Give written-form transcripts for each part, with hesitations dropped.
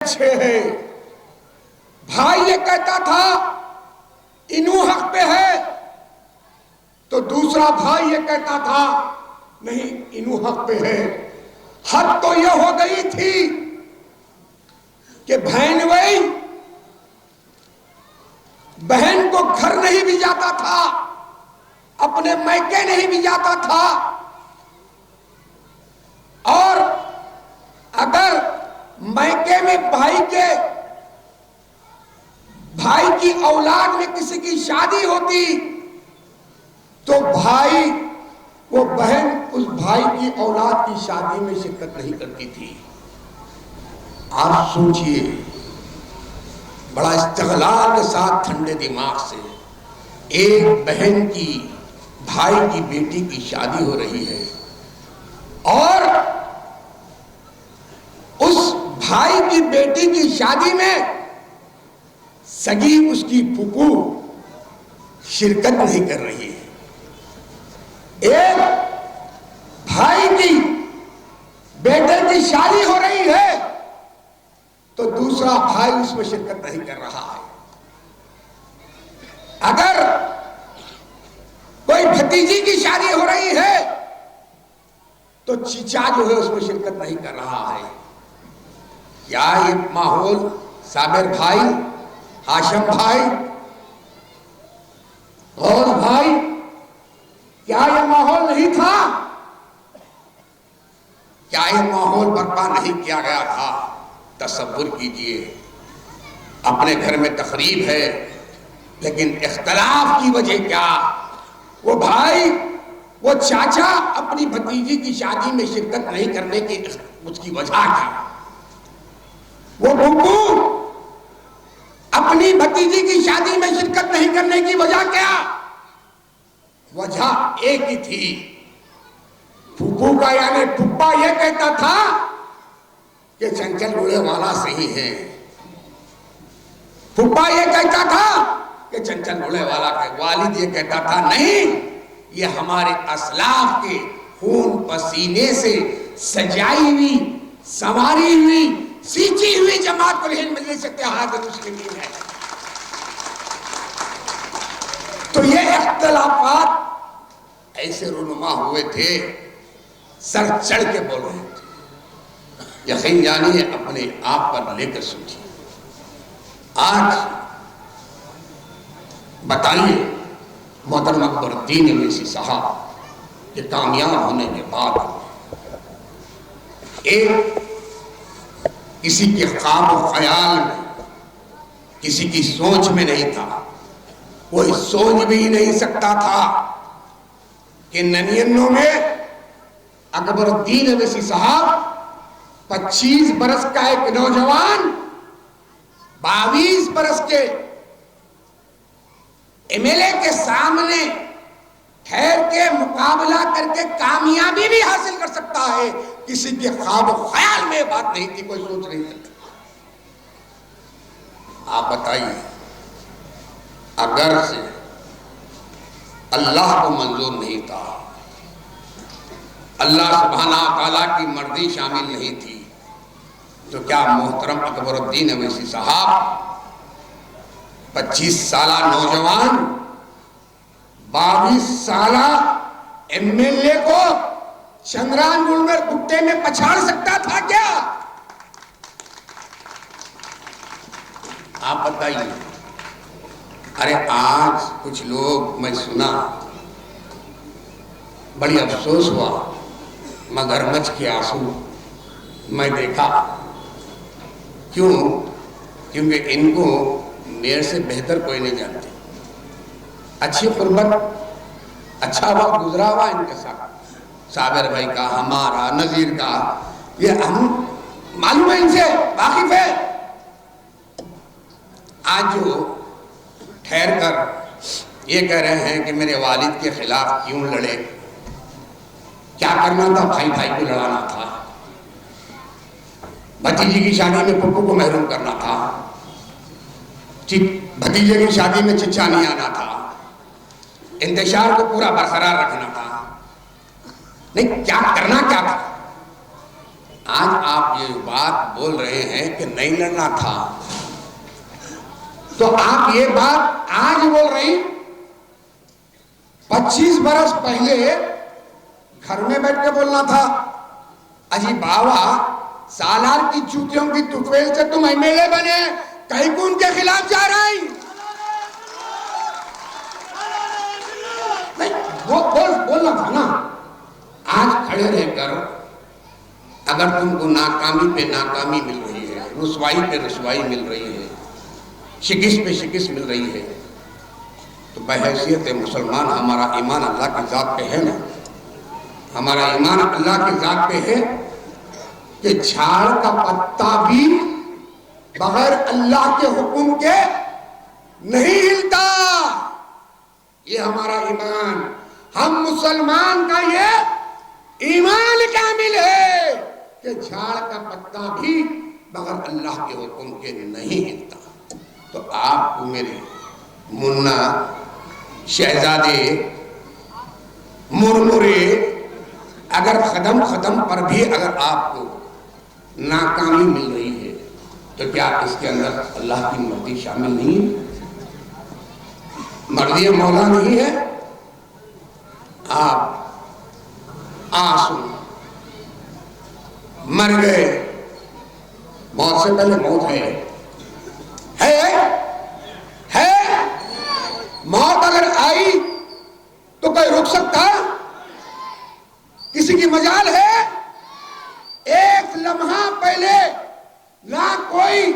اچھے ہیں. بھائی یہ کہتا تھا انو حق پہ ہے تو دوسرا بھائی یہ کہتا تھا نہیں انو حق پہ ہے. حد تو یہ ہو گئی تھی کہ بہن کو گھر نہیں بھی جاتا تھا, اپنے میکے نہیں بھی جاتا تھا, اور اگر میکے میں بھائی کی اولاد میں کسی کی شادی ہوتی تو وہ بہن اس بھائی کی اولاد کی شادی میں شرکت نہیں کرتی تھی. آپ سوچئے, بڑا استغلال کے ساتھ ٹھنڈے دماغ سے ایک بہن کی بھائی کی بیٹی کی شادی ہو رہی ہے, اور اس بھائی کی بیٹی کی شادی میں سگی اس کی پھوپھو شرکت نہیں کر رہی ہے. ایک بھائی کی بیٹے کی شادی ہو رہی ہے تو دوسرا بھائی اس میں شرکت نہیں کر رہا ہے. اگر کوئی بھتیجی کی شادی ہو رہی ہے تو چچا جو ہے اس میں شرکت نہیں کر رہا ہے. کیا یہ ماحول صابر بھائی, ہاشم بھائی, غوث بھائی, کیا یہ ماحول نہیں تھا؟ کیا یہ ماحول برپا نہیں کیا گیا تھا؟ تصور کیجئے, اپنے گھر میں تقریب ہے لیکن اختلاف کی وجہ کیا؟ وہ بھائی, وہ چاچا اپنی بھتیجی کی شادی میں شرکت نہیں کرنے کی اس کی وجہ کیا؟ وہ پھوپھو اپنی بھتیجی کی شادی میں شرکت نہیں کرنے کی وجہ کیا؟ وجہ ایک ہی تھی. پھوپھو کا یعنی پھپھا یہ کہتا تھا کہ چنچل گڑے والا صحیح ہے. پھپھا یہ کہتا تھا کہ چنچل گڑے والا ہے. والد یہ کہتا تھا نہیں, یہ ہمارے اسلاف کے خون پسینے سے سجائی ہوئی, سنواری ہوئی, سینچی ہوئی جماعت الہند مجلس اتحاد المسلمین ہے. تو یہ اختلافات ایسے رونما ہوئے تھے, سر چڑھ کے بول رہے تھے. یقین جانیے, اپنے آپ پر لے کر سوچیے. آج بتائیے محترم اکبر الدین اویسی صاحب کہ کامیاب ہونے کے بعد ایک کسی کے خواب و خیال میں, کسی کی سوچ میں نہیں تھا, کوئی سوچ بھی نہیں سکتا تھا کہ 99 میں اکبر الدین اویسی صاحب 25 برس کا ایک نوجوان 22 برس کے ایم ایل اے کے سامنے ٹھہر کے مقابلہ کر کے کامیابی بھی حاصل کر سکتا ہے. کسی کے خواب و خیال میں بات نہیں تھی, کوئی سوچ نہیں سکتا. آپ بتائیے, اگر سے اللہ کو منظور نہیں تھا, اللہ سبحانہ تعالیٰ کی مرضی شامل نہیں تھی, تو کیا محترم اکبر الدین اویسی صاحب 25 سالہ نوجوان 22 سالہ ایم ایل اے کو چندران گڑ میں کتے میں پچھاڑ سکتا تھا کیا؟ آپ بتائیے. ارے آج کچھ لوگ, میں سنا, بڑی افسوس ہوا, مگرمچھ کے آنسو میں دیکھا. کیوں؟ کیونکہ ان کو میرے سے بہتر کوئی نہیں جانتے. اچھی قربت, اچھا وقت گزرا ہوا ان کے ساتھ, صابر بھائی کا, ہمارا, نذیر کا, یہ ہم معلوم ہے, ان سے واقف ہے. آج جو ٹھہر کر یہ کہہ رہے ہیں کہ میرے والد کے خلاف کیوں لڑے, کیا کرنا تھا؟ بھائی بھائی کو لڑانا تھا, بھتیجی کی شادی میں پھپھو کو محروم کرنا تھا, بھتیجے کی شادی میں چچا نہیں آنا تھا, انتشار کو پورا برقرار رکھنا تھا. نہیں, کیا کرنا کیا تھا؟ آج آپ یہ بات بول رہے ہیں کہ نہیں لڑنا تھا، تو آپ یہ بات آج بول رہی، 25 برس پہلے گھر میں بیٹھ کے بولنا تھا۔ اجی بابا، سالار کی چوتیوں کی طفیل سے تم ایم ایل اے بنے، کہیں کو ان کے خلاف جا رہا ہے؟ نہیں، بولنا تھا نا۔ آج کھڑے رہ کر اگر تم کو ناکامی پہ ناکامی مل رہی ہے، رسوائی پہ رسوائی مل رہی ہے، شکست پہ شکست مل رہی ہے، تو بحیثیت مسلمان ہمارا ایمان اللہ کی ذات پہ ہے نا، ہمارا ایمان اللہ کی ذات پہ ہے کہ جھاڑ کا پتا بھی بغیر اللہ کے حکم کے نہیں ہلتا۔ یہ ہمارا ایمان، ہم مسلمان کا یہ ایمان کامل ہے کہ جھاڑ کا پتا بھی بغیر اللہ کے حکم کے نہیں ہلتا۔ تو آپ کو میرے منا شہزادے مرمرے اگر قدم پر بھی اگر آپ کو ناکامی مل رہی ہے تو کیا اس کے اندر اللہ کی مرضی شامل نہیں ہے؟ مرضی مولا نہیں ہے؟ آپ آنسو مر گئے، موت سے پہلے موت ہے موت اگر آئی تو کوئی رک سکتا؟ کسی کی مجال ہے؟ ایک لمحہ پہلے نہ کوئی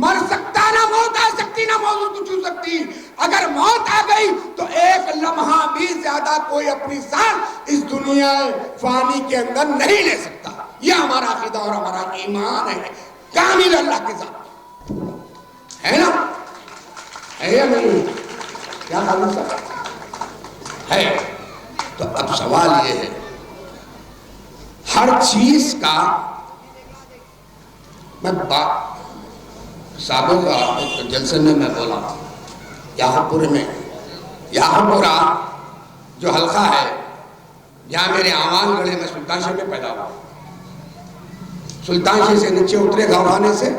مر سکتا، نہ موت آ سکتی، نہ موت کو چھو سکتی۔ اگر موت آ گئی تو ایک لمحہ بھی زیادہ کوئی اپنی سانس اس دنیا فانی کے اندر نہیں لے سکتا۔ یہ ہمارا عقیدہ اور ہمارا ایمان ہے کامل اللہ کے ساتھ، ہے نا؟ ہے یا نہیں؟ کیا خالد صاحب ہے؟ تو اب سوال یہ ہے، ہر چیز کا میں سابقہ ایک جلسے میں بولا، یہاں پورے میں یہاں پورا جو حلقہ ہے جہاں میرے آوان گڑھے میں سلطان شاہ میں پیدا ہوا، سلطان شاہ سے نیچے اترے گھوڑانے سے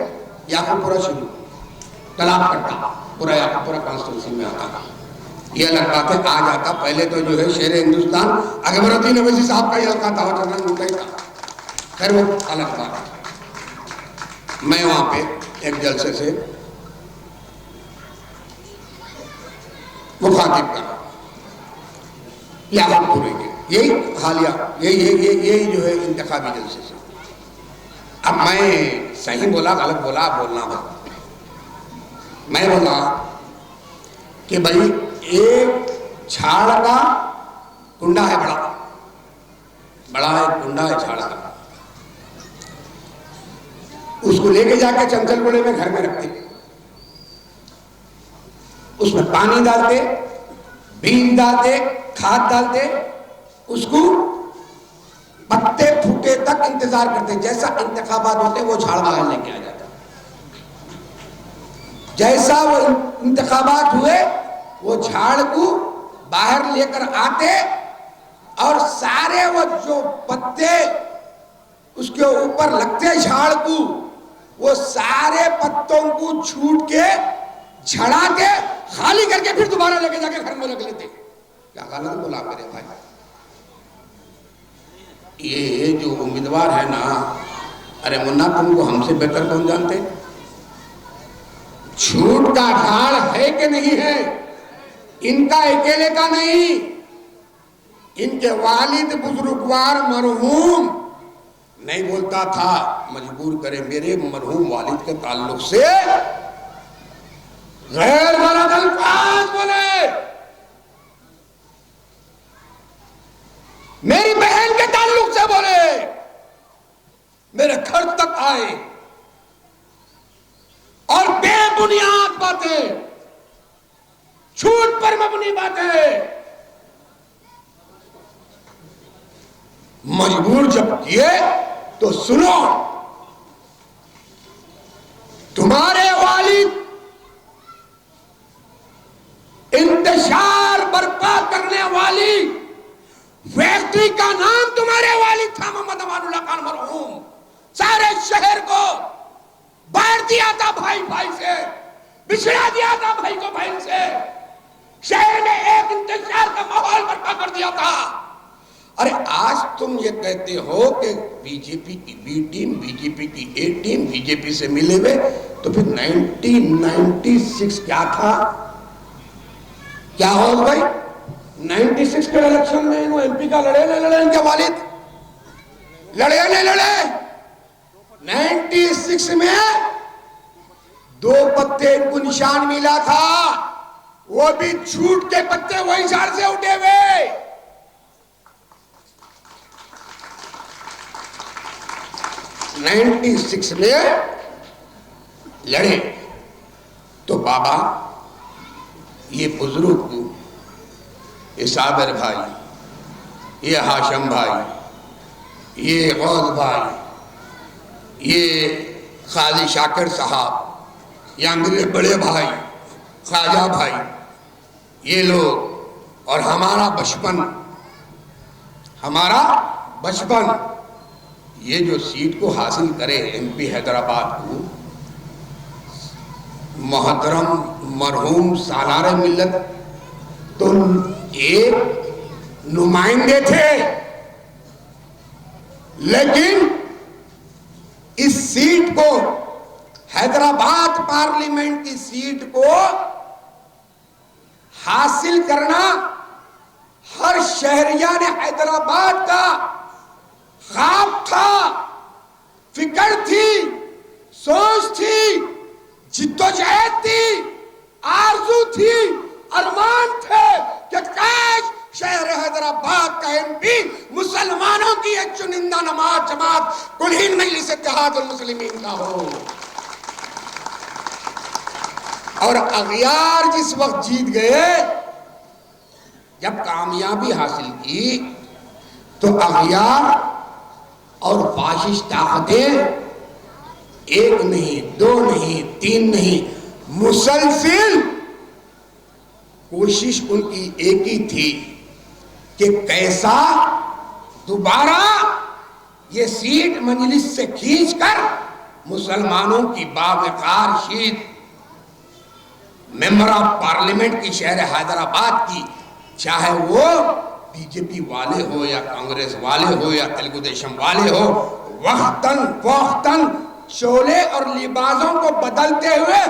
یہاں پورا شروع تلاب کٹا، پورا یہاں پورا کانسٹیٹیوشن میں آتا۔ یہ الگ بات ہے، آج آتا پہلے تو جو ہے شیر ہندوستان اکبر الدین اویسی صاحب کا یہ حلقہ تھا، خیر وہ الگ بات ہے۔ میں وہاں پہ ایک جلسے سے مخاطب کر رہا یہاں پورے کے یہی حالیہ یہی جو ہے انتخابی جلسے سے۔ اب میں صحیح بولا غلط بولا بولنا بتا، میں بولا کہ بھائی ایک جھاڑ کا کنڈا ہے، بڑا ہے کنڈا ہے جھاڑ کا، اس کو لے کے جا کے چنچل گوڑے میں گھر میں رکھتے، اس میں پانی ڈالتے، بیج ڈالتے، کھاد ڈالتے، اس کو پتے پھوٹے تک انتظار کرتے، جیسا انتخابات ہوتے وہ جھاڑ باہر لے کے آ جاتا، جیسا وہ انتخابات ہوئے وہ جھاڑ کو باہر لے کر آتے اور سارے وہ جو پتے اس کے اوپر لگتے جھاڑ کو، وہ سارے پتوں کو چھوٹ کے جھڑاتے، خالی کر کے پھر دوبارہ لے کے جا کے گھر میں رکھ لیتے۔ کیا غلط بولا میرے بھائی؟ یہ جو امیدوار ہے نا، ارے منا تم کو ہم سے بہتر کون جانتے؟ جھوٹ کا ڈھال ہے کہ نہیں ہے؟ ان کا اکیلے کا نہیں، ان کے والد بزرگوار مرحوم نہیں بولتا تھا، مجبور کرے میرے مرحوم والد کے تعلق سے غیر غلط الفاظ بولے، میری بہن کے تعلق سے بولے، میرے گھر تک آئے اور بے بنیاد باتیں، جھوٹ پر مبنی باتیں مجبور جب کیے تو سنو، تمہارے والد انتشار برپا کرنے والی فیکٹری کا نام تمہارے والد تھا، محمد امان اللہ خان مرحوم، تھا بھائی بھائی سے، بچھڑا دیا تھا بھائی کو بھائی سے، شہر میں ایک انتشار کا ماحول برپا کر دیا تھا۔ ارے آج تم یہ کہتے ہو کہ بی جے پی کی بی ٹیم، بی جے پی کی اے ٹیم بی جے پی سے ملے ہوئے، تو پھر 1996 کیا تھا؟ کیا ہو بھائی 96 کے الیکشن میں انہوں ایم پی کا لڑے نہ لڑے، ان کے والد لڑے نہ لڑے؟ 96 میں 2 پتے ان کو نشان ملا تھا، وہ بھی جھوٹ کے پتے وہی جھاڑ سے اٹھے ہوئے۔ 96 میں لڑے تو بابا یہ بزرگ، یہ صابر بھائی، یہ ہاشم بھائی، یہ غوث بھائی، یہ قاضی شاکر صاحب، یا میرے بڑے بھائی خواجہ بھائی، یہ لوگ، اور ہمارا بچپن یہ جو سیٹ کو حاصل کرے ایم پی حیدرآباد کو، محترم مرحوم سالار ملت تو ایک نمائندے تھے، لیکن اس سیٹ کو، حیدرآباد پارلیمنٹ کی سیٹ کو حاصل کرنا ہر شہریان حیدرآباد کا خواب تھا، فکر تھی، سوچ تھی، جدوجہد تھی، آرزو تھی، ارمان تھے کہ کاش شہر حیدرآباد کا ایم پی مسلمانوں کی ایک چنندہ نماز جماعت کلین مجلس اتحاد المسلمین کا ہو۔ اور اغیار جس وقت جیت گئے، جب کامیابی حاصل کی، تو اغیار اور فاشسٹ طاقتیں ایک نہیں، 2 نہیں، 3 نہیں، مسلسل کوشش ان کی ایک ہی تھی کہ کیسا دوبارہ یہ سیٹ مجلس سے کھینچ کر مسلمانوں کی باوقار شیٹ ممبر آف پارلیمنٹ کی شہر حیدرآباد کی، چاہے وہ بی جے پی والے ہو یا کانگریس والے ہو یا تلگو دیشم والے ہو، وقتاً فوقتاً شعلے اور لباسوں کو بدلتے ہوئے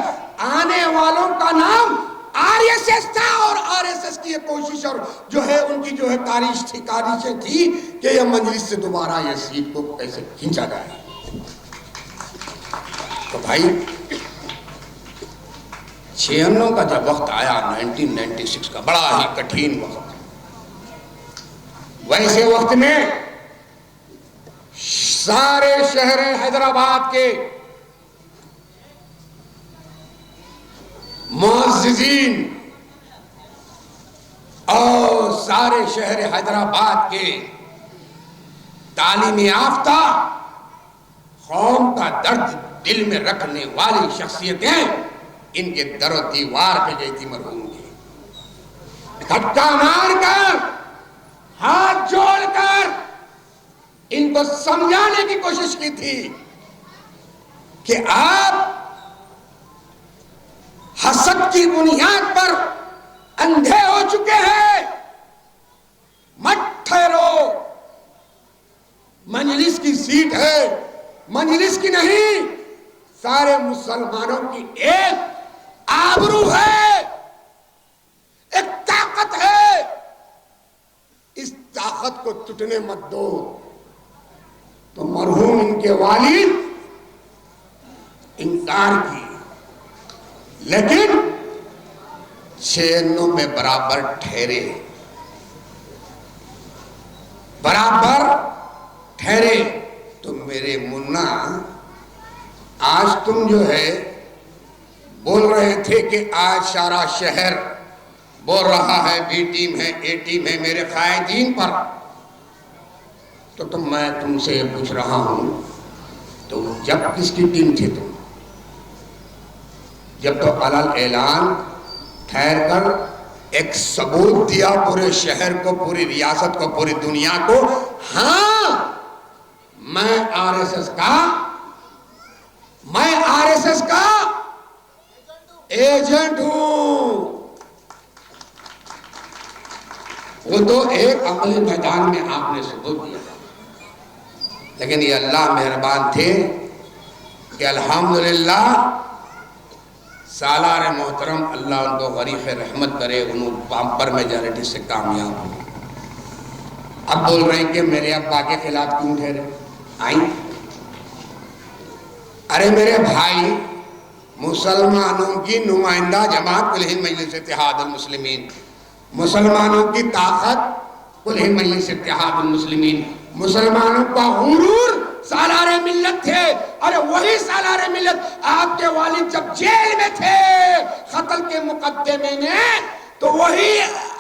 آنے والوں کا نام آر ایس ایس تھا، اور آر ایس ایس کی یہ کوشش اور جو ہے ان کی جو ہے کاوشیں تھی کہ یہ مجلس سے دوبارہ یہ سیٹ کو کیسے کھینچا جائے۔ تو بھائی 96 کا جب وقت آیا، 1996 کا بڑا ہی کٹھین وقت، ویسے وقت میں سارے شہر حیدرآباد کے معززین اور سارے شہر حیدرآباد کے تعلیم یافتہ، قوم کا درد دل میں رکھنے والی شخصیتیں ان کے در و دیوار پہ گئی تھی مرحوم کی، دھکا مار کر، ہاتھ جوڑ کر ان کو سمجھانے کی کوشش کی تھی کہ آپ حسد کی بنیاد پر اندھے ہو چکے ہیں، مت ٹھہرو، مجلس کی سیٹ ہے، مجلس کی نہیں، سارے مسلمانوں کی ایک آبرو ہے، ایک طاقت ہے، اس طاقت کو ٹوٹنے مت دو۔ تو مرحوم ان کے والد انکار کی، لیکن 96 میں برابر ٹھہرے، تو میرے منا آج تم جو ہے بول رہے تھے کہ آج سارا شہر بول رہا ہے بی ٹیم ہے، اے ٹیم ہے میرے قائدین پر، تو میں تم سے پوچھ رہا ہوں، تو جب کس کی ٹیم تھی تم؟ جب تو علل اعلان ٹھہر کر ایک ثبوت دیا پورے شہر کو، پوری ریاست کو، پوری دنیا کو، ہاں میں آر ایس ایس کا میں RSS کا ایجنٹ ہوں. وہ تو ایک عملی میدان میں آپ نے ثبوت دیا، لیکن یہ اللہ مہربان تھے کہ الحمدللہ سالار محترم اللہ ان کو غریق رحمت کرے، انہوں بامپر میجارٹی سے کامیاب ہو. اب بول رہے ہیں کہ میرے ابا کے خلاف کیوں ٹھہرے؟ آئیں. ارے میرے بھائی، مسلمانوں کی نمائندہ جماعت کل ہند مجلس اتحاد المسلمین، مسلمانوں کی طاقت کل ہند مجلس اتحاد المسلمین، مسلمانوں کا غرور سالار ملت تھے. ارے وہی سالار ملت آپ کے والد جب جیل میں تھے قتل کے مقدمے میں، تو وہی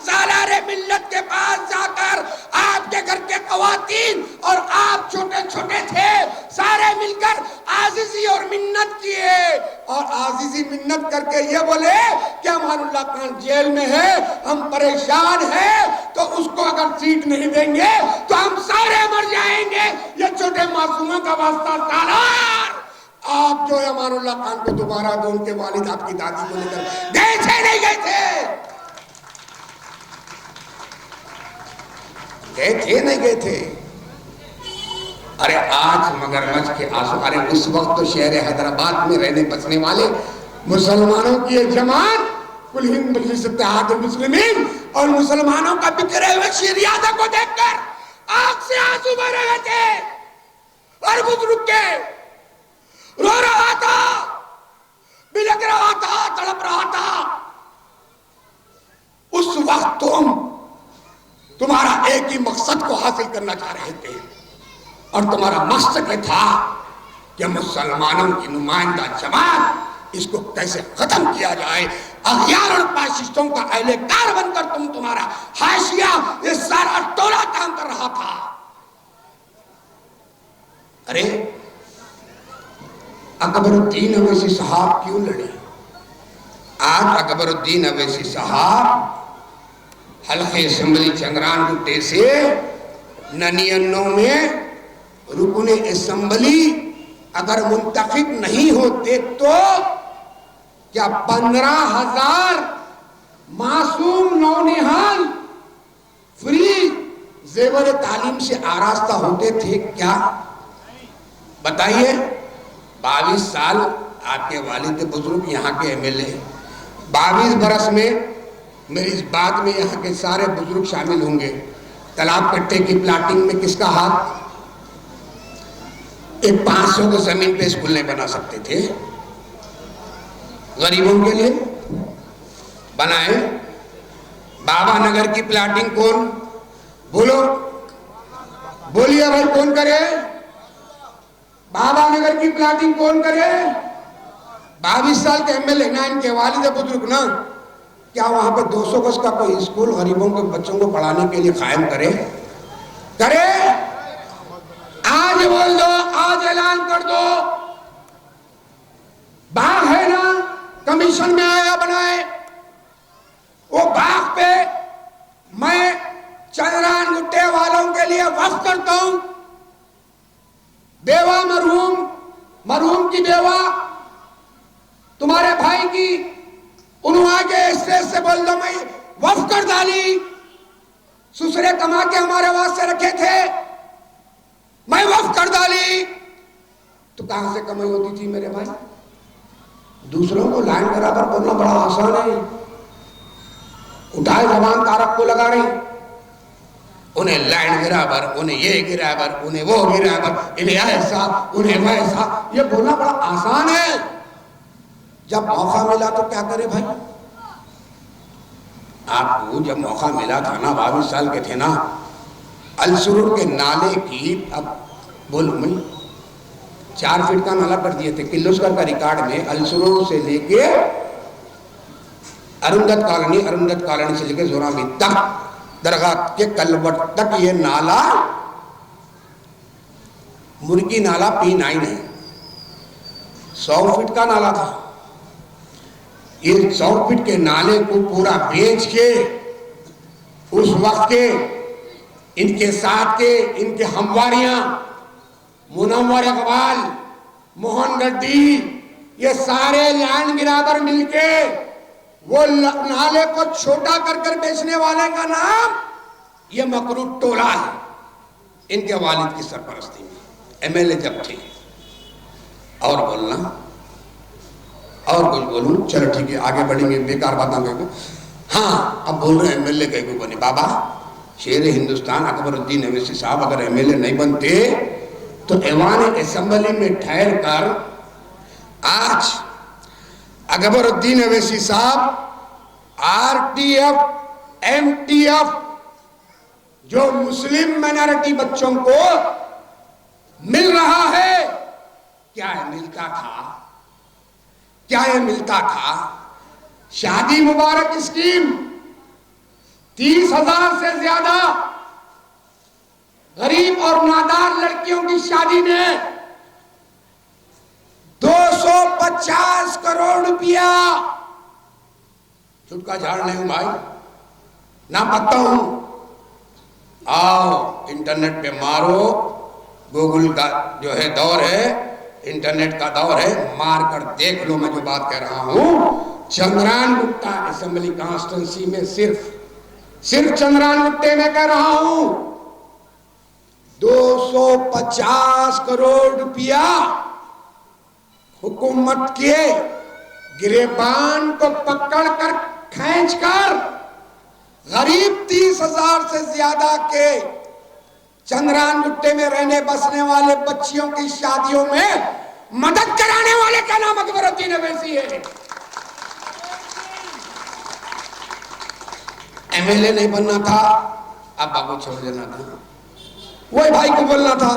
سالار ملت کے پاس جا کر آپ کے گھر کے خواتین اور آپ چھوٹے چھوٹے تھے، سارے مل کر عاجزی اور منت کیے، اور عاجزی منت کر کے یہ بولے کہ امان اللہ خان جیل میں ہے، ہم پریشان ہیں، تو اس کو اگر سیٹ نہیں دیں گے تو ہم سارے مر جائیں گے. یہ چھوٹے معصوموں کا واسطہ سالار، آپ جو امان اللہ خان کو دوبارہ دو. ان کے والد آپ کی دادی کو لے کر گئے تھے نہیں گئے تھے؟ گئے تھے نہیں گئے تھے؟ ارے آج مگرمچھ کے آنسو. ارے اس وقت تو شہر حیدرآباد میں رہنے بسنے والے مسلمانوں کی ایک جماعت کل ہند مجلس اتحاد المسلمین اور مسلمانوں کا بکھرے ہوئے شیریازہ کو دیکھ کر آنکھ سے آنسو بہ رہے تھے، اور بزرگ کے رو رہا تھا، بلک رہا تھا، تڑپ رہا تھا. اس وقت تمہارا ایک ہی مقصد کو حاصل کرنا چاہ رہے تھے، اور تمہارا مقصد یہ تھا کہ مسلمانوں کی نمائندہ جماعت اس کو کیسے ختم کیا جائے. اغیار اور فاشسٹوں کا اہل کار بن کر تمہارا حاشیہ یہ سارا ٹولہ کام کر رہا تھا. ارے اکبر الدین اویسی صاحب کیوں لڑے؟ آج اکبر الدین اویسی صاحب حلقہ اسمبلی چندران گٹے سے 99 میں رکن اسمبلی اگر منتخب نہیں ہوتے تو کیا 15,000 معصوم نونہال فری زیور تعلیم سے آراستہ ہوتے تھے کیا؟ بتائیے. 22 سال آپ کے والد بزرگ یہاں کے MLA، 22 برس میں میری اس بات میں یہاں کے سارے بزرگ شامل ہوں گے. تالاب کٹے کی پلاٹنگ میں کس کا ہاتھ؟ ایک 500 کی زمین پہ اسکول نہیں بنا سکتے تھے؟ غریبوں کے لیے بنائے. بابا نگر کی پلاٹنگ کون؟ بولو، بولیے بھائی، کون کرے؟ بابا نگر کی پلاٹنگ کون کرے؟ 22 سال کے MLA نا، ان کے والد بزرگ نا. کیا وہاں پہ 200 گز کا کوئی اسکول غریبوں کے بچوں کو پڑھانے کے لیے قائم کرے؟ آج بول دو، آج اعلان کر دو. باغ ہے نا، کمیشن میں آیا بنائے. وہ باغ پہ میں چندران گٹے والوں کے لیے وقف کرتا ہوں. بیوہ مرحوم کی بیوہ تمہارے بھائی کی، انہوں آگے اسٹیج سے بول دو میں وقف کر ڈالی. سسرے کما کے ہمارے واسطے رکھے تھے، میں وقف کر ڈالی. تو کہاں سے کمائی ہوتی تھی میرے بھائی؟ دوسروں کو لائن برابر بولنا بڑا آسان ہے. اٹھائے زبان تارک کو لگا رہی، انہیں لائن برابر، انہیں یہ برابر، انہیں وہ برابر، انہیں ایسا انہیں ویسا، یہ بولنا بڑا آسان ہے. جب موقع ملا تو کیا کرے بھائی؟ آپ کو جب موقع ملا تھا نا، 22 سال کے تھے نا، السرور کے نالے کی، اب بولو میں 4 فٹ کا نالا کر دیے تھے. کلوسکر کا ریکارڈ میں السرور سے لے کے ارندت کالونی سے لے کے زورامی تک، درگاہ کے کلوٹ تک یہ نالا مرگی نالا P9 ہے. 100 فٹ کا نالا تھا. یہ 100 فٹ کے نالے کو پورا بیچ کے اس وقت کے ان کے ساتھ کے ان کے ہمواریاں منور اقبال، موہن ریڈی، یہ سارے لینڈ گرابر مل کے وہ نالے کو چھوٹا کر کر بیچنے والے کا نام یہ مکروہ ٹولہ ہے، ان کے والد کی سرپرستی میں ایم ایل اے جب تھے۔ اور بولنا اور کچھ بولوں؟ چلو ٹھیک ہے، آگے بڑھیں گے، بیکار باتوں کے۔ ہاں اب بول رہے ہیں ایم ایل اے کہیں کو بنے۔ بابا شیر ہندوستان اکبر الدین اویسی صاحب اگر ایم ایل اے نہیں بنتے تو ایوان اسمبلی میں ٹھہر کر آج اکبر الدین اویسی صاحب R T F, M T F جو مسلم مائنارٹی بچوں کو مل رہا ہے، کیا یہ ملتا تھا؟ کیا یہ ملتا تھا؟ شادی مبارک اسکیم 30,000 سے زیادہ غریب اور نادار لڑکیوں کی شادی میں 250 کروڑ روپیہ۔ چھٹکا جھاڑ نہیں ہوں بھائی، نہ پتا ہوں، آؤ انٹرنیٹ پہ مارو، گوگل کا جو ہے دور ہے، انٹرنیٹ کا دور ہے، مار کر دیکھ لو میں جو بات کہہ رہا ہوں۔ چندران گٹا اسمبلی کانسٹنسی میں صرف چندران گٹے میں کہہ رہا ہوں 250 کروڑ روپیہ حکومت کے گریبان کو پکڑ کر کھینچ کر غریب 30,000 سے زیادہ کے چندران گٹے میں رہنے بسنے والے بچیوں کی شادیوں میں مدد کرانے والے کا نام اکبر الدین اویسی ہے۔ ایم ایل اے نہیں بننا تھا، اب بابو چھوڑ دینا تھا، وہی بھائی کو بولنا تھا،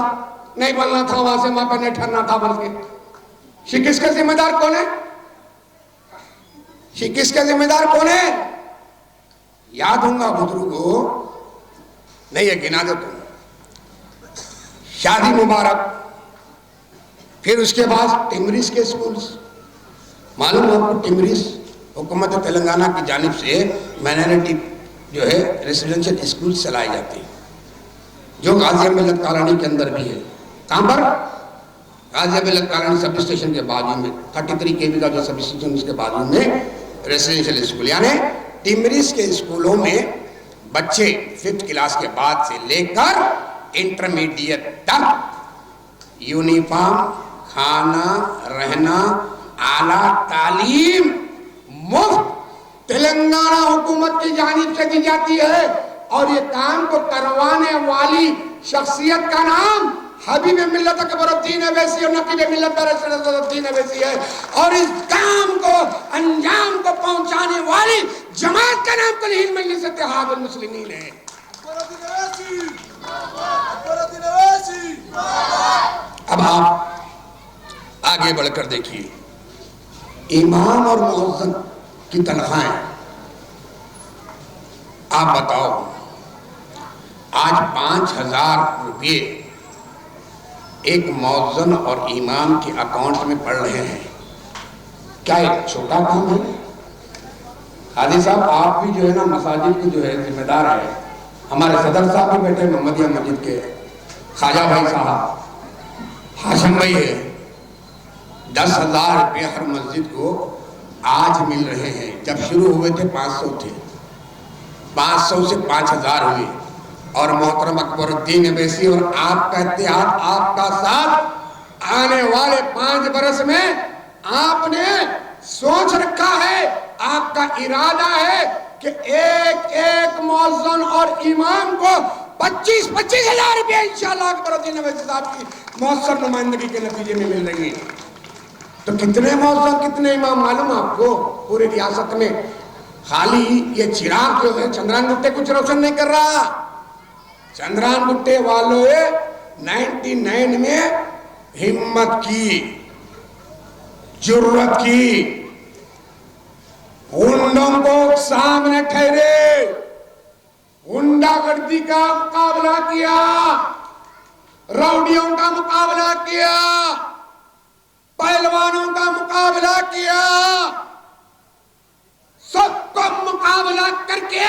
نہیں بننا تھا، وہاں سے وہاں پہ نہیں ٹھہرنا تھا بن کے۔ شکست کا ذمہ دار کون ہے؟ شکست کا ذمہ دار کون ہے؟ یاد ہوں گا بزرگوں، نہیں یہ گنا دے تم، شادی مبارک، پھر اس کے بعد ٹمریس کے اسکولز، معلوم ہے آپ کو ٹمریس حکومت تلنگانہ کی جانب سے مائنارٹی جو ہے ریسیڈنشل اسکول چلائے جاتے ہیں، جو غازی ملت کالونی کے اندر بھی ہے۔ کہاں پر؟ غازی ملت کالونی سب اسٹیشن کے بازو میں 33 KB کا جو سب اسٹیشن اس کے بازو میں ریسیڈنشل اسکول، یعنی ٹمریس کے اسکولوں میں بچے 5th کلاس کے بعد سے لے کر انٹرمیڈیٹ تک یونیفارم، کھانا، رہنا، اعلیٰ تعلیم مفت تلنگانہ حکومت کی جانب سے دی جاتی ہے، اور یہ کام کو کروانے والی شخصیت کا نام حبیب ملت اکبر الدین اویسی اور نقیب ملت بارشر الدین اویسی ہے، اور اس کام کو انجام کو پہنچانے والی جماعت کا نام تلحین مجلس اتحاد المسلمین ہے۔ اب آپ آگے بڑھ کر دیکھیے، امام اور مؤذن کی تنخواہیں، آپ بتاؤ آج 5,000 روپے ایک مؤذن اور امام کے اکاؤنٹ میں پڑ رہے ہیں، کیا ایک چھوٹا کام ہے؟ قاضی صاحب آپ بھی جو ہے نا مساجد کے جو ہے ذمہ دار ہے، ہمارے صدر صاحب بھی بیٹھے محمدیہ مسجد کے، خواجہ بھائی صاحب، ہاشم بھائی ہے، 10,000 روپے ہر مسجد کو آج مل رہے ہیں، جب شروع ہوئے تھے 500 تھے، 500 سے 5,000 ہوئے، اور محترم اکبر الدین اویسی اور آپ کا اتحاد، آپ کا ساتھ، آنے والے 5 برس میں آپ نے سوچ رکھا ہے، آپ کا ارادہ ہے کہ ایک مؤذن اور امام کو 25,000 روپے انشاءاللہ اکبر الدین اویسی صاحب کی مؤثر نمائندگی کے نتیجے میں مل رہی ہیں۔ تو کتنے مؤذن کتنے امام معلوم آپ کو پوری ریاست میں؟ خالی یہ چراغ جو ہے چندران گٹے کچھ روشن نہیں کر رہا، چندران گٹے والوں 99 میں ہمت کی، جرت کی، گنڈوں کو سامنے ٹھہرے، گنڈا گردی کا مقابلہ کیا، راؤڈیوں کا مقابلہ کیا، پہلوانوں کا مقابلہ کیا، سب کا مقابلہ کر کے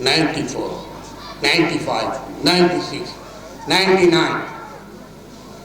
94, 95, 96, 99,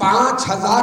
5000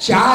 4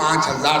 5000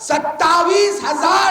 27,000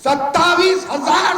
27,000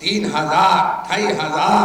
3,000, 2,500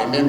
MM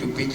to PG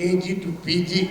KG to PG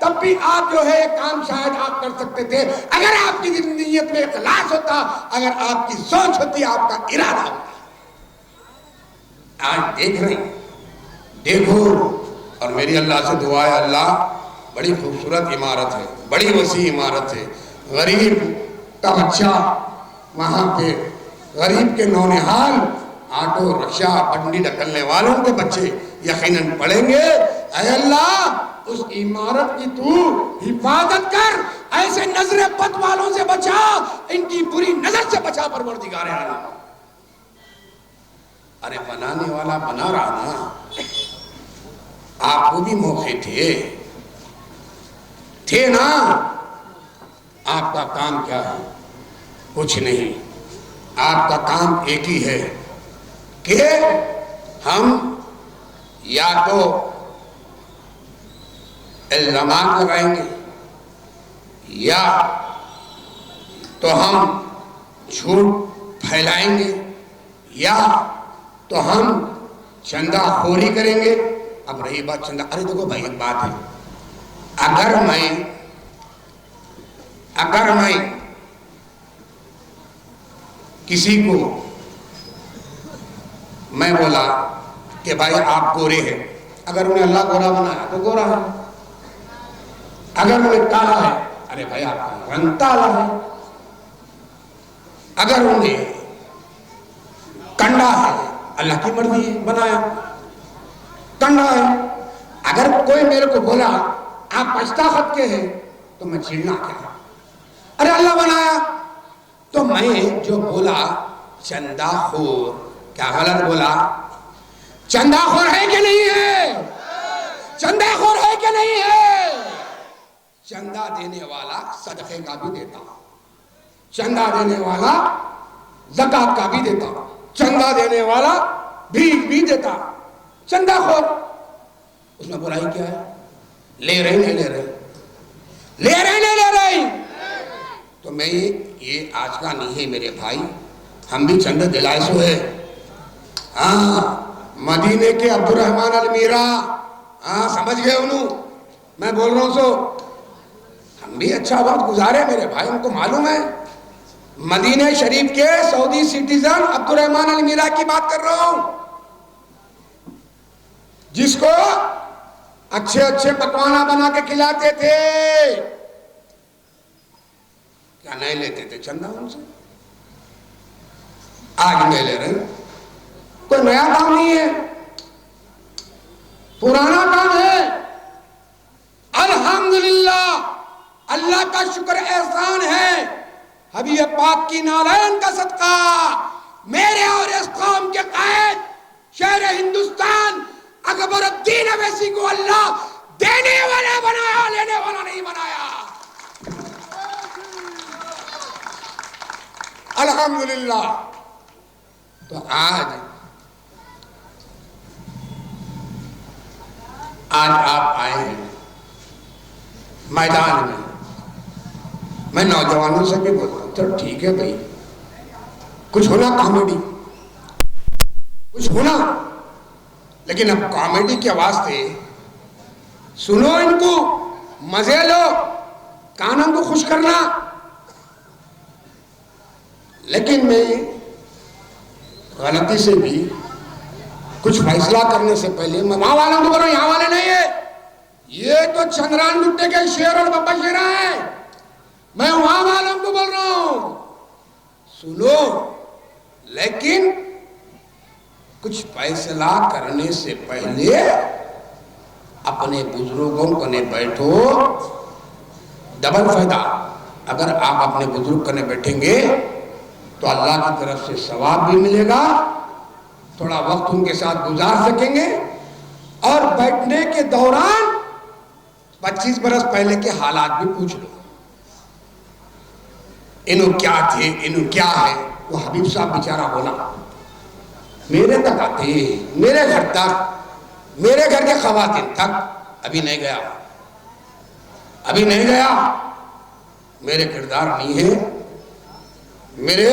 تب بھی آپ جو ہے یہ کام شاید آپ کر سکتے تھے، اگر آپ کی نیت میں اخلاص ہوتا، اگر آپ کی سوچ ہوتی، آپ کا ارادہ ہوتا۔ آج دیکھ رہے ہیں، دیکھو، اور میری اللہ سے دعا ہے، اللہ بڑی خوبصورت عمارت ہے، بڑی وسیع عمارت ہے، غریب کا بچہ وہاں پہ، غریب کے نونہال آٹو رکشہ پنڈی ڈکلنے والوں کے بچے یقیناً پڑھیں گے۔ اے اللہ اس عمارت کی تو حفاظت کر، ایسے نظر بد والوں سے بچا، ان کی بری نظر سے بچا پروردگار عالم۔ ارے بنانے والا بنا رہا نا، آپ کو بھی موقع تھے نا، آپ کا کام کیا ہے؟ کچھ نہیں، آپ کا کام ایک ہی ہے کہ ہم یا تو الزامات لگائیں گے، یا تو ہم جھوٹ پھیلائیں گے، یا تو ہم چندہ خوری کریں گے۔ اب رہی بات چندہ، ارے دیکھو بھائی ایک بات ہے، اگر میں کسی کو میں بولا کہ بھائی آپ گورے ہیں، اگر انہیں اللہ گورا بنایا تو گورا ہے، اگر انہیں کالا ہے، ارے بھائی آپ کا رنگ کالا ہے، اگر انہیں کنڈا ہے، اللہ کی مرضی ہے بنایا کنڈا ہے۔ اگر کوئی میرے کو بولا آپ پچھتا خط کے ہیں تو میں چھیڑنا کیا؟ ارے اللہ بنایا تو میں جو بولا چندہ خور، کیا غلط بولا؟ چندہ خور ہے کہ نہیں ہے؟ چندہ خور ہے کہ نہیں ہے؟ چندہ دینے والا صدقے کا بھی دیتا، چندہ دینے والا زکوٰۃ کا بھی دیتا، چندہ دینے والا بھیک بھی دیتا، چندہ خور، اس میں برائی کیا ہے؟ لے رہے نہیں لے رہے، لے رہے نہیں لے رہے۔ تو میں یہ آج کا نہیں ہے میرے بھائی، ہم بھی چندہ دلائے سو ہے، ہاں مدینے کے عبد الرحمن المیرا، ہاں سمجھ گئے انہوں میں بول رہا ہوں سو، ہم بھی اچھا وقت گزارے میرے بھائی، ان کو معلوم ہے۔ مدینہ شریف کے سعودی سٹیزن عبد الرحمن المیرا کی بات کر رہا ہوں، جس کو اچھے اچھے پکوانہ بنا کے کھلاتے تھے، کیا نہیں لیتے تھے چندہ ان سے؟ آج نہیں لے رہے، کوئی نیا کام نہیں ہے، پرانا کام ہے۔ الحمدللہ، اللہ کا شکر احسان ہے، حبیب پاک کی نالین کا صدقہ، میرے اور اس قوم کے قائد شہر ہندوستان اکبر الدین اویسی کو اللہ دینے والا بنایا، لینے والا نہیں بنایا۔ الحمدللہ۔ تو آج آپ آئے ہیں میدان میں، میں نوجوانوں سے بھی بولتا ہوں، چلو ٹھیک ہے بھائی، کچھ ہونا کامیڈی، کچھ ہونا، لیکن اب کامیڈی کے واسطے سنو، ان کو مزے لو، کانوں کو خوش کرنا، لیکن میں غلطی سے بھی کچھ فیصلہ کرنے سے پہلے میں وہاں والوں کو بول رہا ہوں، یہاں والے نہیں ہے، یہ تو چندران گٹے کے شیر اور بابا شیرہ ہیں، میں وہاں والوں کو بول رہا ہوں سنو، لیکن کچھ فیصلہ کرنے سے پہلے اپنے بزرگوں کو نے بیٹھو، ڈبل فائدہ۔ اگر آپ اپنے بزرگ کرنے بیٹھیں گے تو اللہ کی طرف سے ثواب بھی ملے گا، تھوڑا وقت ان کے ساتھ گزار سکیں گے، اور بیٹھنے کے دوران 25 برس پہلے کے حالات بھی پوچھ لو، انہوں کیا تھے، انہوں کیا ہے۔ وہ حبیب صاحب بیچارہ بولا، میرے تک آتے، میرے گھر تک، میرے گھر کے خواتین تک، ابھی نہیں گیا، ابھی نہیں گیا، میرے کردار نہیں ہے، میرے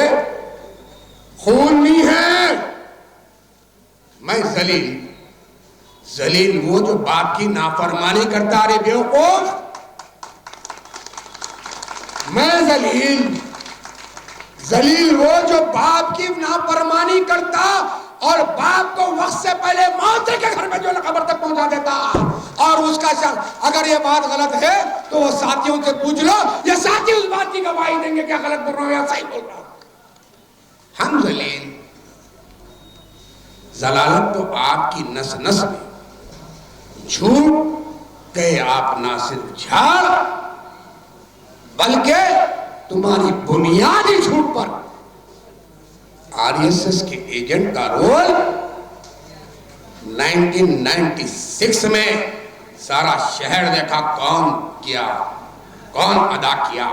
خون نہیں ہے، میں ذلیل ذلیل وہ جو باپ کی نافرمانی کرتا، ارے بیوقوف، میں ذلیل وہ جو باپ کی نافرمانی کرتا اور باپ کو وقت سے پہلے موت کے گھر میں جو قبر تک پہنچا دیتا، اور اس کا شخص اگر یہ بات غلط ہے تو وہ ساتھیوں سے پوچھ لو، یہ ساتھی اس بات کی گواہی دیں گے کیا غلط بول رہا ہوں یا صحیح بول رہا ہوں۔ ہم ذلیل، ضلالت تو آپ کی نس نس میں، جھوٹ کہ آپ نہ صرف جھاڑ بلکہ تمہاری بنیادی جھوٹ پر آر ایس ایس کے ایجنٹ کا رول 1996 میں سارا شہر دیکھا کون ادا کیا،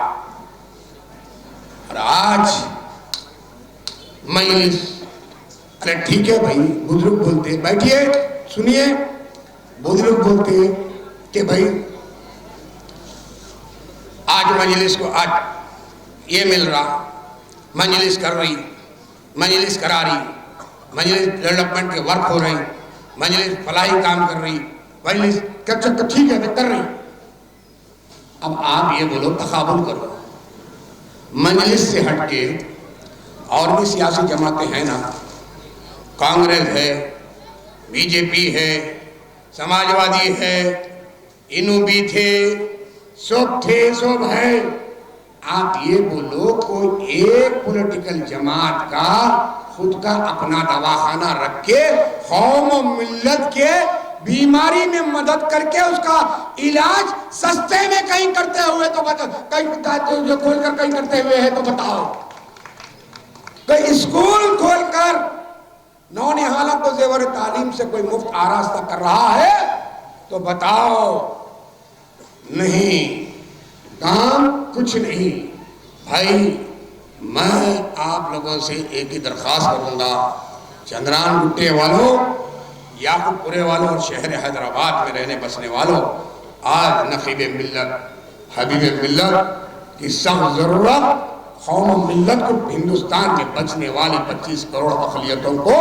اور آج مجلس، ارے ٹھیک ہے بھائی، بزرگ بولتے، بیٹھیے سنیے، بزرگ بولتے کہ بھائی آج مجلس کو آج یہ مل رہا، مجلس کر رہی، مجلس کرا رہی، مجلس ڈیولپمنٹ کے ورک ہو رہی، مجلس فلاحی کام کر رہی، مجلس ٹھیک ہے کر رہی۔ اب آپ یہ بولو، تقابل کرو، مجلس سے ہٹ کے اور بھی سیاسی جماعتیں ہیں نا، کانگریس ہے، بی جے پی ہے، سماجوادی ہے، انو بھی تھے، سب ہے، آپ یہ بولو کوئی ایک پولیٹیکل جماعت کا خود کا اپنا دواخانہ رکھ کے قوم و ملت کے بیماری میں مدد کر کے اس کا علاج سستے میں کہیں کرتے ہوئے تو کہیں جو کھول کر کہیں کرتے ہوئے ہے تو بتاؤ، کوئی اسکول کھول کر نونہالوں کو زیور تعلیم سے کوئی مفت آراستہ کر رہا ہے تو بتاؤ، نہیں، کام کچھ نہیں۔ بھائی میں آپ لوگوں سے ایک ہی درخواست کروں گا، چندران گٹے والوں، یعقوب پورے والوں اور شہر حیدرآباد میں رہنے بسنے والوں، آج نقیب ملت، حبیب ملت کی سخت ضرورت، قوم و ملت کو، ہندوستان کے بچنے والے 25 کروڑ اقلیتوں کو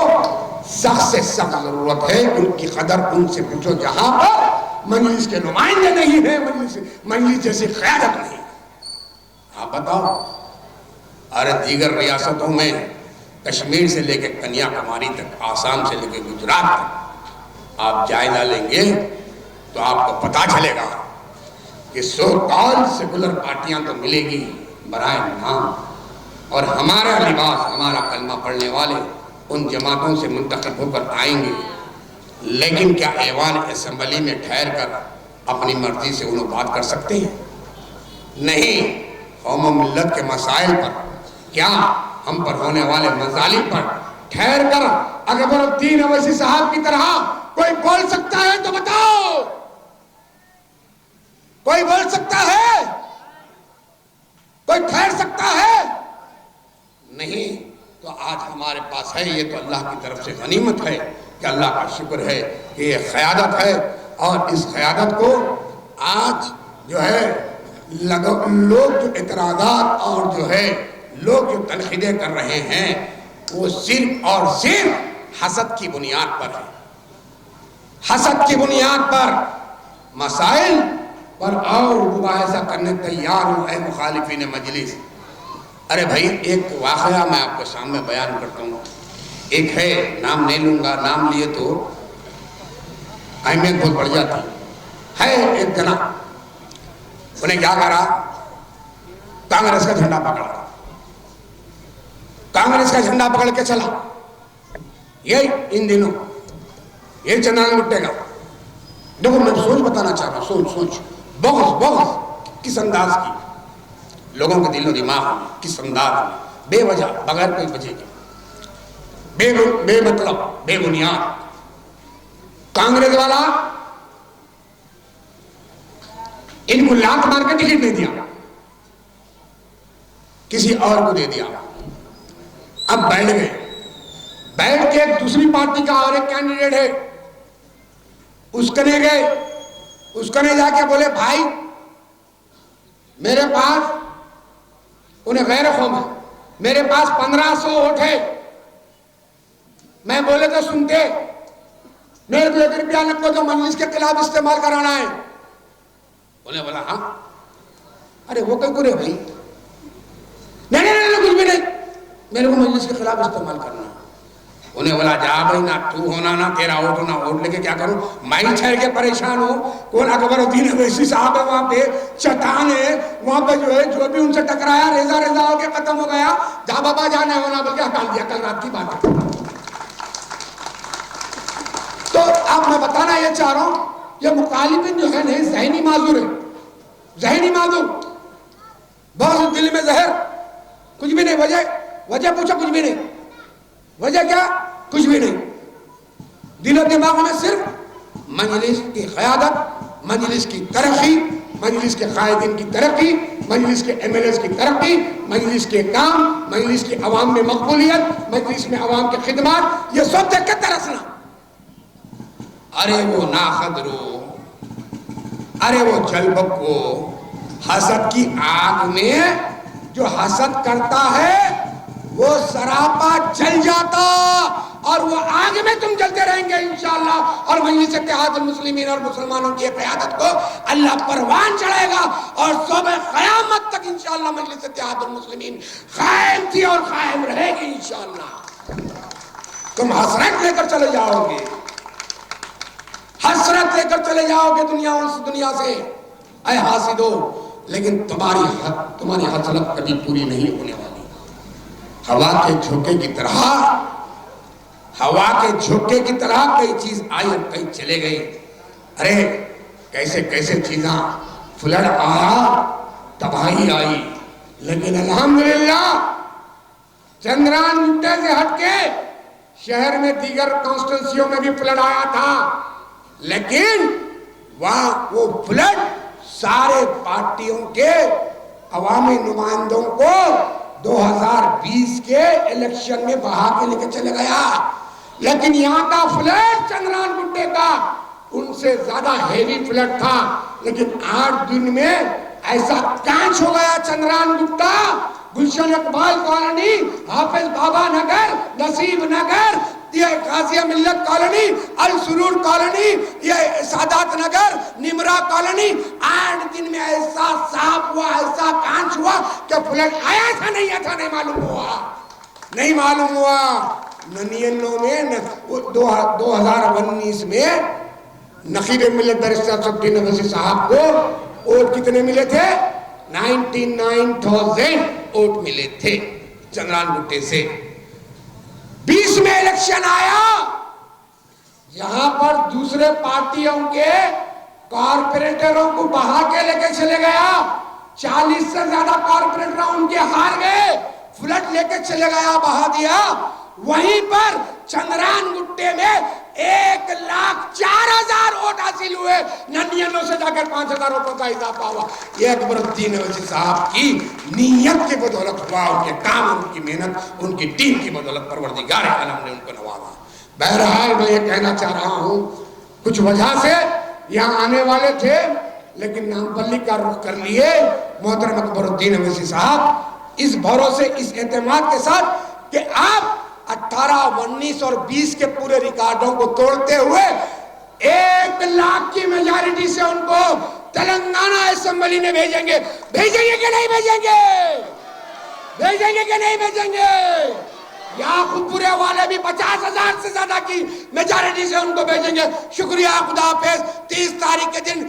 سخت سے سخت ضرورت ہے، ان کی قدر ان سے پوچھو جہاں پر مجلس کے نمائندے نہیں ہیں، مجلس جیسی قیادت نہیں۔ آپ بتاؤ، ارے دیگر ریاستوں میں کشمیر سے لے کے کنیا کماری تک، آسام سے لے کے گجرات تک آپ جائزہ لیں گے تو آپ کو پتا چلے گا کہ سو کال سیکولر پارٹیاں تو ملے گی برائے نام، اور ہمارا لباس، ہمارا کلمہ پڑھنے والے ان جماعتوں سے منتخب ہو کر آئیں گے، لیکن کیا ایوان اسمبلی میں ٹھہر کر اپنی مرضی سے انہوں بات کر سکتے ہیں؟ نہیں، قوم و ملت کے مسائل پر، کیا ہم پر ہونے والے مظالم پر ٹھہر کر اکبر الدین اویسی صاحب کی طرح کوئی بول سکتا ہے تو بتاؤ، کوئی بول سکتا ہے، کوئی ٹھہر سکتا ہے؟ نہیں، تو آج ہمارے پاس ہے، یہ تو اللہ کی طرف سے غنیمت ہے کہ اللہ کا شکر ہے کہ یہ قیادت ہے، اور اس قیادت کو آج جو ہے لوگ جو اعتراضات اور جو ہے لوگ جو تنقیدیں کر رہے ہیں وہ صرف اور صرف حسد کی بنیاد پر ہے، حسد کی بنیاد پر، مسائل پر اور مباحثہ کرنے تیار ہوں اے مخالفین مجلس۔ ارے بھائی ایک واقعہ میں آپ کے سامنے بیان کرتا ہوں، ایک ہے، نام نہیں لوں گا، نام لیے تو اہمیت بہت بڑھ جاتی ہے، ایک جنا، انہیں کیا کرا، کانگریس کا جھنڈا پکڑا، کانگریس کا جھنڈا پکڑ کے چلا، یہ ان دنوں یہ چندران گٹے گا، دیکھو میں سوچ بتانا چاہ رہا ہوں، سوچ، بغض کس انداز کی، لوگوں کے دل و دماغ میں کس انداز میں، بے وجہ، بغیر کوئی وجہ کے، بے مطلب، بے بنیاد، کانگریس والا ان کو لات مار کے ٹکٹ نہیں دیا، کسی اور کو دے دیا، اب بیٹھ گئے، بیٹھ کے ایک دوسری پارٹی کا اور ایک کینڈیڈیٹ ہے، اس کنے گئے، اس کنے جا کے بولے بھائی میرے پاس، انہیں غیر قوم ہے، میرے پاس 1500 ووٹ ہے، میں بولے تو سنتے، میرے کو 1 روپیہ نہ کو جو مجلس کے خلاف استعمال کرانا ہے. انہیں بولا ہاں. ارے وہ کوئی کرے بھائی. نہیں کچھ بھی نہیں, میرے کو مجلس کے خلاف استعمال کرنا ہے. انہیں بولا جا بھائی, نہ تو ہونا نہ تیرا ووٹ ہونا, ووٹ لے کے کیا کروں, میں ٹھہر کے پریشان ہوں. کون اکبر الدین اویسی صاحب ہے وہاں پہ, چٹان ہے وہاں پہ, جو بھی ان سے ٹکرایا ریزہ ریزہ ہو کے ختم ہو گیا. جا بابا جانا ہونا بلکہ ہٹا دیا, کل رات کی بات ہے. تو اب میں بتانا یہ چاہ رہا ہوں, یہ مخالفین جو ہے نہیں ذہنی معذور ہے, ذہنی معذور. بہت دل میں زہر, کچھ بھی نہیں. وجہ پوچھا, کچھ بھی نہیں. وجہ کیا, کچھ بھی نہیں. دل و دماغ میں صرف مجلس کی قیادت, مجلس کی ترقی, مجلس کے قائدین کی ترقی, مجلس کے ایم ایل ایز کی ترقی, مجلس کے کام, مجلس کی عوام میں مقبولیت, مجلس میں عوام کے خدمات, یہ سب دیکھ کے ترسنا. ارے وہ ناخدرو, ارے وہ جلبکو, حسد کی آگ میں جو حسد کرتا ہے وہ سراپا جل جاتا, اور وہ آگ میں تم جلتے رہیں گے انشاءاللہ. اور مجلس اتحاد المسلمین اور مسلمانوں کی قیادت کو اللہ پروان چڑھائے گا, اور صبح قیامت تک انشاءاللہ مجلس اتحاد المسلمین قائم تھی اور قائم رہے گی انشاءاللہ. تم حسرت لے کر چلے جاؤ گے, حسرت لے کر چلے جاؤ گے دنیا سے اے حاسدو, لیکن تمہاری حسرت کبھی پوری نہیں ہونے والی. ہوا کے جھونکے کی طرح, ہوا کے جھونکے کی طرح کئی چیز آئی اور کئی چلے گئی. ارے کیسے کیسے چیزاں, فلڈ آیا, تباہی آئی, لیکن الحمدللہ چندران گٹے سے ہٹ کے شہر میں دیگر کانسٹیٹنسیوں میں بھی فلڈ آیا تھا, لیکن وہاں وہ فلڈ سارے پارٹیوں کے عوامی نمائندوں کو 2020 کے الیکشن میں بہا کے لے کے چلے گیا. لیکن یہاں کا فلڈ چندران گٹے کا ان سے زیادہ ہیوی فلڈ تھا, لیکن 8 دن میں ایسا کانچ ہو گیا چندران گٹا, گلشن اقبال کالونی, حافظ بابا نگر, نصیب نگر, یہ غازیہ ملت کالونی, السرور کالونی, یہ سادات نگر, نمرا کالونی, 8 دن میں ایسا صاف ہوا, ایسا کانچ ہوا کہ فلڈ آیا تھا نہیں معلوم ہوا, نہیں معلوم ہوا. 2019 میں نقیب ملت بیرسٹر صفدین اویسی صاحب کو ووٹ کتنے ملے تھے, 99,000 ووٹ ملے تھے چندران گٹے سے. 20 میں الیکشن آیا, یہاں پر دوسرے پارٹیوں کے کارپوریٹروں کو بہا کے لے کے چلے گیا, 40 سے زیادہ کارپوریٹر ان کے ہار گئے, فلڈ لے کے چلے گیا, بہا دیا. وہیں پر چندران گٹے میں 1,04,000 ووٹ حاصل ہوئے, 99 سے جا کر 5,000 ووٹوں کا اضافہ ہوا. یہ اکبر الدین اویسی صاحب کی نیت کی بدولت ہوا, ان کے کام, ان کی محنت, ان کی ٹیم کی بدولت پروردگار عالم نے ان کو نوازا. بہرحال میں یہ کہنا چاہ رہا ہوں, کچھ وجہ سے یہاں آنے والے تھے لیکن نام بلی کا رخ کر لیے. محترم اکبر الدین اویسی صاحب اس بھروسے, اس اعتماد کے ساتھ کہ آپ 18, 19 اور 20 کے پورے ریکارڈوں کو توڑتے ہوئے 1 لاکھ کی میجارٹی سے ان کو تلنگانہ اسمبلی میں بھیجیں گے. بھیجیں گے کہ نہیں بھیجیں گے, بھیجیں گے کہ نہیں بھیجیں گے. یہاں خود پورے والے بھی 50,000 سے زیادہ کی میجارٹی سے ان کو بھیجیں گے. شکریہ, خدا حافظ. 30 تاریخ کے دن